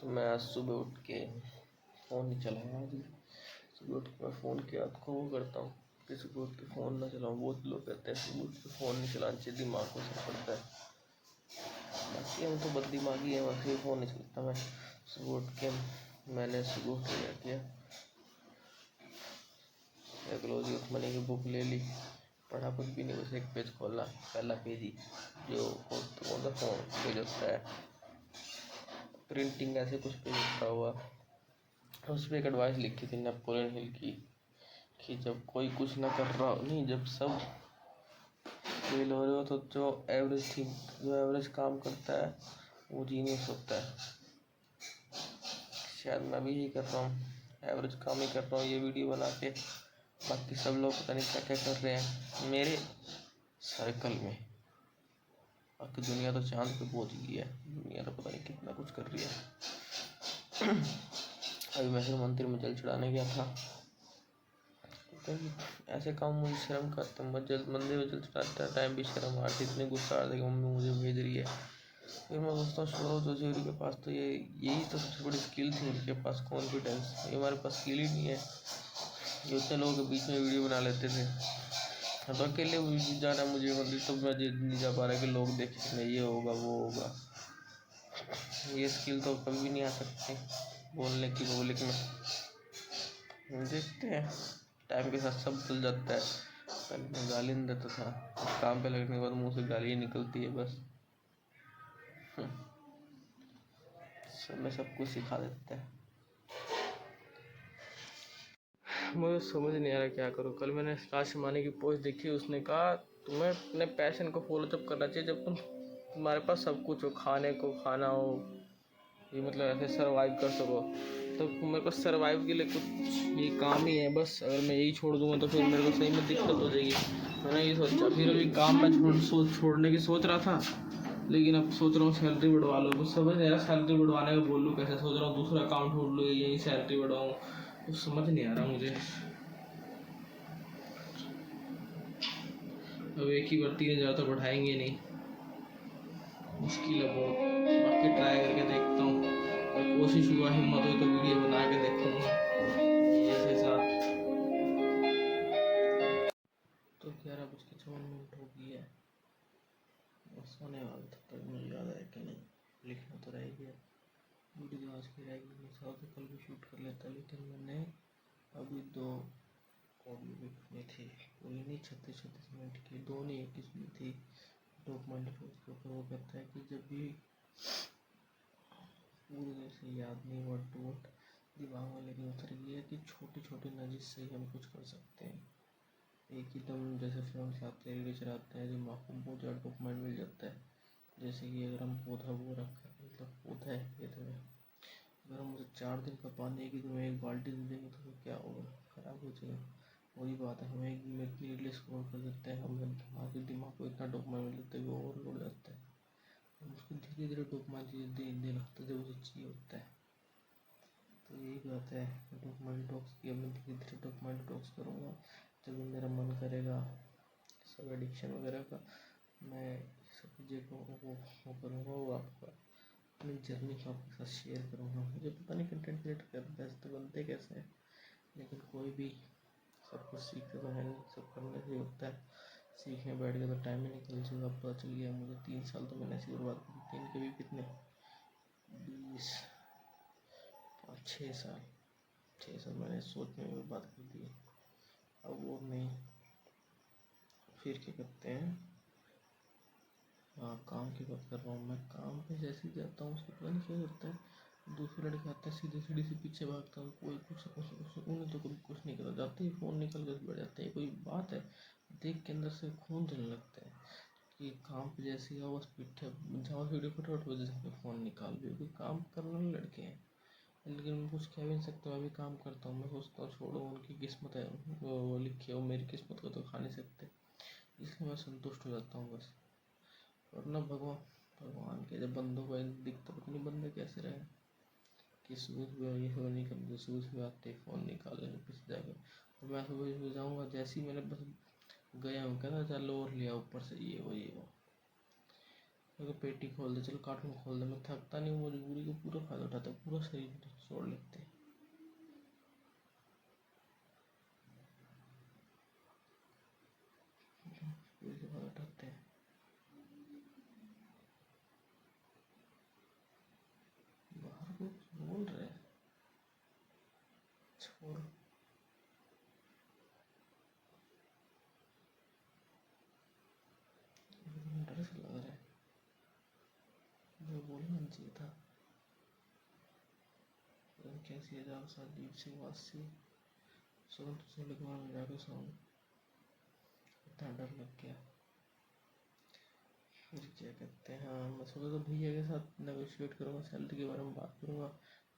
तो मैं आज सुबह उठ के फ़ोन नहीं चलाया। आज सुबह उठ के मैं फ़ोन की आदत को वो करता हूँ कि सुबह उठ के फ़ोन ना चलाऊँ। बहुत लोग कहते हैं सुबह उठ के फ़ोन नहीं चलाना चाहिए, दिमाग को असर पड़ता है। बाकी हम तो बददिमागी है, वैसे ही फ़ोन नहीं चलाता मैं। सुबह उठ के मैंने सुबह उठ के क्या किया, साइकोलॉजी ऑफ मनी की बुक ले ली, पढ़ा कुछ भी नहीं, बस एक पेज खोला, पहला पेज ही जो कौन सा फ़ोन पेज होता है, प्रिंटिंग ऐसे कुछ पेज लिखा हुआ। उस पर एक एडवाइस लिखी थी नेपोलियन हिल की कि जब कोई कुछ ना कर रहा हो, नहीं, जब सब फेल हो रहे हो तो जो एवरेज काम करता है वो जीनियस होता है। शायद मैं भी यही कर रहा हूँ, एवरेज काम ही कर रहा हूँ ये वीडियो बना के। बाकी सब लोग पता नहीं क्या क्या कर रहे हैं मेरे सर्कल में। बाकी दुनिया तो चांद पे पहुंच गई है, दुनिया तो पता नहीं कितना कुछ कर रही है। अभी मैं फिर मंदिर में जल चढ़ाने गया था, ऐसे काम मुझे शर्म करते हैं। मंदिर में जल चढ़ाते टाइम भी शर्म आती, इतनी गुस्सा आता है कि मम्मी मुझे भेज रही है। फिर मैं सोचता हूँ छोड़ो, जोशी के पास तो यही तो सबसे बड़ी स्किल थी, उनके पास कॉन्फिडेंस। ये हमारे पास स्किल ही नहीं है। ये उतने लोगों के बीच में वीडियो बना लेते थे, तो अकेले जाना मुझे मंदिर तो मैं नहीं जा पा रहा कि लोग देखें नहीं, ये होगा वो होगा। ये स्किल तो कभी भी नहीं आ सकती बोलने की पब्लिक में। देखते हैं, टाइम के साथ सब बदल जाता है। पहले मैं गाली नहीं देता था, काम पे लगने के बाद मुंह से गाली ही निकलती है बस। समय सब कुछ सिखा देता है। मुझे समझ नहीं आ रहा क्या करूँ। कल मैंने राशि मानी की पोस्ट देखी, उसने कहा तुम्हें अपने पैशन को फॉलो जब करना चाहिए जब तुम्हारे पास सब कुछ हो, खाने को खाना हो, ये मतलब ऐसे सर्वाइव कर सको। तो मेरे को सर्वाइव के लिए कुछ ये काम ही है बस। अगर मैं यही छोड़ दूँगा तो फिर मेरे को सही में दिक्कत हो जाएगी। मैंने ये सोचा, फिर अभी काम मैं छोड़ने की सोच रहा था, लेकिन अब सोच रहा हूँ सैलरी बढ़वा लो। कुछ समझ नहीं आ रहा सैलरी बढ़वाने का बोलूँ कैसे। सोच रहा हूँ दूसरा काम ढूंढ लो, यही सैलरी बढ़वाऊँ, कुछ समझ नहीं आ रहा मुझे। अब एक ही बार 3,000 तो बढ़ाएंगे नहीं, मुश्किल है बहुत। बाकी ट्राई करके देखता हूँ, और कोशिश हुआ हिम्मत हुई तो वीडियो बना के देखूँगा जैसे साथ। तो 11:54 हो गई है, सोने वाला था। तब मुझे याद आया कि नहीं, लिखना तो रह गया, वीडियो आज की रह गई। मैं चाहता तो कल भी शूट कर लेता, लेकिन मैंने अभी 2 ऑडियो भी सुनी थी, पूरी नहीं, 36 मिनट की, 2 नहीं 21 में थी। डॉक्यूमेंट के ऊपर वो कहता है कि जब भी पूरी तरह से याद नहीं वर्ड टू वर्ड दिमाग में, लेकिन उतर गया है कि छोटी छोटी नजिश से ही हम कुछ कर सकते हैं। एक ही दम जैसे फिल्म आते हैं, रील चलाते हैं, दिमाग को बहुत ज़्यादा डॉक्यूमेंट मिल जाता है। जैसे कि अगर हम पौधा वो रखा है, मतलब पौधा है खेत में, अगर हम मुझे 4 दिन का पानी एक दिन में 1 बाल्टी दे देंगे तो क्या होगा, खराब हो जाएगा। वही बात है, हम एक दिन में इतनी रील स्क्रॉल कर देते हैं, हमारे दिमाग को इतना डॉक्यूमेंट मिल जाता है कि ओवरलोड जाता है। हम उसको धीरे धीरे डॉक्यूमेंट देने लगता है जब उसे चाहिए होता है। तो यही बात है डॉक्यूमेंट टॉक्स की। अब मैं धीरे धीरे डॉक्यूमेंट टॉक्स करूँगा, जब भी मेरा मन करेगा सब एडिक्शन वगैरह का, मैं सब चीज़ें को वो करूँगा, वो आपको अपनी जर्नी को आपके साथ शेयर करूँगा। मुझे पता नहीं कंटेंट क्रिएट करते ऐसे तो बनते कैसे हैं, लेकिन कोई भी सब कुछ सीखते तो है नहीं, सब करने से होता है। सीखने बैठ गया तो टाइम ही निकल जाएगा। पता चल गया मुझे 3 साल तो मैंने ऐसी बर्बाद कर दी। 3 के भी कितने, 20 6 साल, 6 साल मैंने सोचने में बर्बाद कर दिए। अब वो नहीं, फिर क्या करते हैं, हाँ काम की बात कर रहा हूँ मैं। काम पे जैसे ही जाता हूँ उसको पता नहीं क्या होता है, दूसरे लड़के आते हैं सीधे सीढ़ी से पीछे भागता हूँ, कोई कुछ उन्हें तो कभी कुछ नहीं करता, जाते ही फ़ोन निकल कर बैठ जाते हैं। कोई बात है, देख के अंदर से खून जलने लगता है कि काम पे जैसे ही आओ बस पीछे जाओ, वीडियो फटाफट वजह से फ़ोन निकाल भी। कोई काम करने वाले लड़के हैं, लेकिन मैं कुछ कह भी नहीं सकता। मैं भी काम करता हूँ, मैं सोचता हूँ छोड़ो, उनकी किस्मत है, वो लिखे हो, मेरी किस्मत को तो खा नहीं सकते, इसलिए मैं संतुष्ट हो जाता हूँ बस। वरना भगवान के जब बंदों को दिखता, पता नहीं बंदे कैसे रहे कि सुबह सुबह ये सुबह नहीं करते, सुबह सुबह आते फ़ोन निकाल लेंगे पीछे जाकर। तो मैं सुबह सुबह जाऊँगा, जैसे ही मैंने बस गया हूँ कहना चलो और लिया ऊपर से ये वो, मेरे को पेटी खोल दे, चलो कार्टून खोल दे, मैं थकता नहीं हूँ, मजबूरी को पूरा फ़ायदा उठाता हूँ, पूरा शरीर छोड़ लेते हैं। फिर के बाद उठाते हैं। बाहर को बोल रहे हैं, छोड़। डर से लग रहा है, जो बोलना नहीं चाहिए था। कैसी है जाओ संदीप सिंह वासी सुगंध से लगवा में जाके साउंड इतना डर लग गया। फिर क्या कहते हैं, हाँ मैं सोचा तो भैया के साथ नेगोशिएट करूँगा, सैलरी के बारे में बात करूँगा।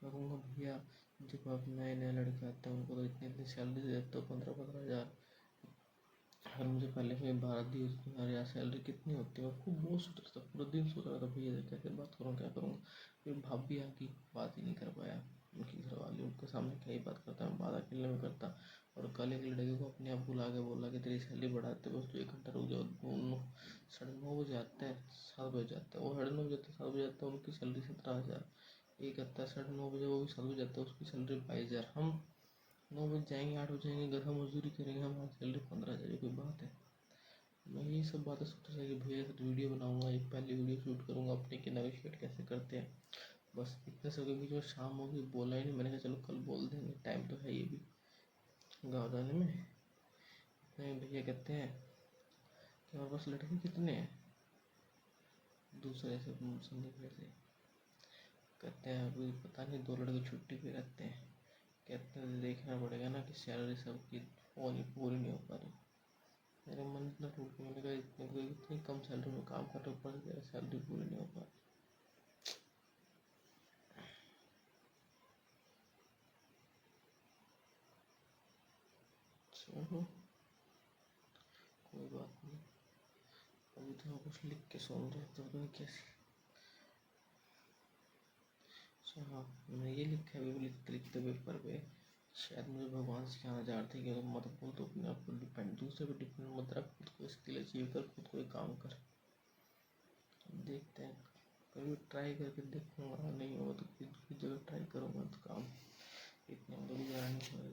मैं कहूँगा भैया जब आप नए नए लड़के आते हैं उनको तो इतनी इतनी सैलरी दे देते हो 15-15 हज़ार, अगर मुझे पहले से 12 दी होती तुम्हारी यहाँ सैलरी कितनी होती है। मैं खूब बहुत सोच रहा था, पूरा दिन सोच रहा था भैया से कैसे बात करूँ क्या करूँ। फिर भाभी आ गई, बात ही नहीं कर पाया। उनकी घरवाली उनके सामने क्या ही बात करता, मैं बात अकेले में करता। और कल एक लड़के को अपने आप बुला के बोला कि तेरी सैलरी बढ़ाते बस तो 1 घंटा रुक जाओ। 9:30 बजे आता है, 7 बजे जाता है वो, 9:30 बजे 7 बजे आता है। उनकी सैलरी 17 हज़ार। एक आता है 9:30 बजे, वो भी 7 बजे आता है, उसकी सैलरी 22 हज़ार। हम 9 बजे जाएंगे, 8 बजे जाएंगे, गधा मजदूरी करेंगे, हमारी सैलरी 15 हज़ार। ये कोई बात है? मैं यही सब बातें सोच रहा था कि भैया से वीडियो बनाऊंगा, एक पहली वीडियो शूट करूंगा अपने कि नेगोशिएट कैसे करते हैं। बस इतने सब के बीच में शाम होगी, बोला ही नहीं। मैंने कहा चलो कल बोल देंगे, टाइम तो है ये भी गाँव जाने में। नहीं भैया कहते हैं कि हमारे पास लड़के कितने हैं, दूसरे से संदीप से कहते हैं अभी पता नहीं, 2 लड़के छुट्टी पे रहते हैं। कहते हैं देखना पड़ेगा ना कि सैलरी सबकी पूरी नहीं हो पा रही। मेरा मन इतना टूट गया, मैंने कहा इतनी कम सैलरी में काम कर रहे ऊपर से सैलरी पूरी नहीं हो पा रही। चलो कोई बात नहीं, अभी तो कुछ लिख के सुन रहे तो कैसे। हाँ मैंने ये लिखा है, लिखते लिखते पेपर पे शायद मुझे भगवान सिखाना चाहते हैं कि अगर मत बोल तो अपने आप को डिपेंड, दूसरे पे डिपेंड मत रख, खुद को स्किल अचीव कर, खुद को एक काम कर। देखते हैं, कभी ट्राई करके देखूंगा, नहीं होगा तो किसी जगह ट्राई करूंगा तो काम। इतने में तो गुजारा नहीं